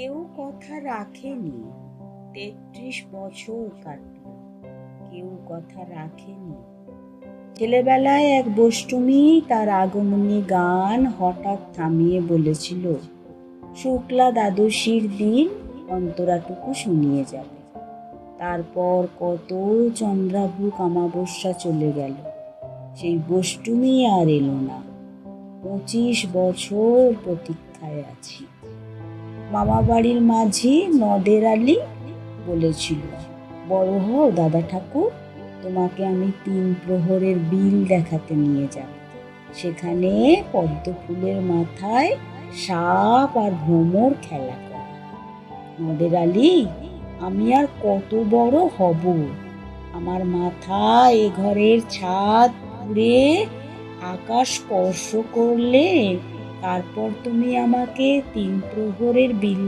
কেউ কথা রাখেনি। ৩৩ বছর কাটল, কেউ কথা রাখেনি। ছেলেবেলায় এক বষ্টমী তার আগমনী গান হঠাৎ থামিয়ে বলেছিল, শুক্লা দ্বাদশীর দিন অন্তরাটুকু শুনিয়ে যাবে। তারপর কত চন্দ্রাভুক অমাবস্যা চলে গেল, সেই বষ্টমী আর এলো না। ২৫ বছর প্রতীক্ষায় আছি। মামা বাড়ির মাঝি নদের আলী বলেছিল, বড় হও দাদা ঠাকুর, তোমাকে আমি ৩ প্রহরের বিল দেখাতে নিয়ে যাব। সেখানে পদ্ম ফুলের মাথায় সাপ আর ভ্রমর খেলা করে। নদের আলী, আমি আর কত বড় হব? আমার মাথা এ ঘরের ছাদ পুড়ে আকাশ স্পর্শ করলে তারপর তুমি আমাকে ৩ প্রহরের বিল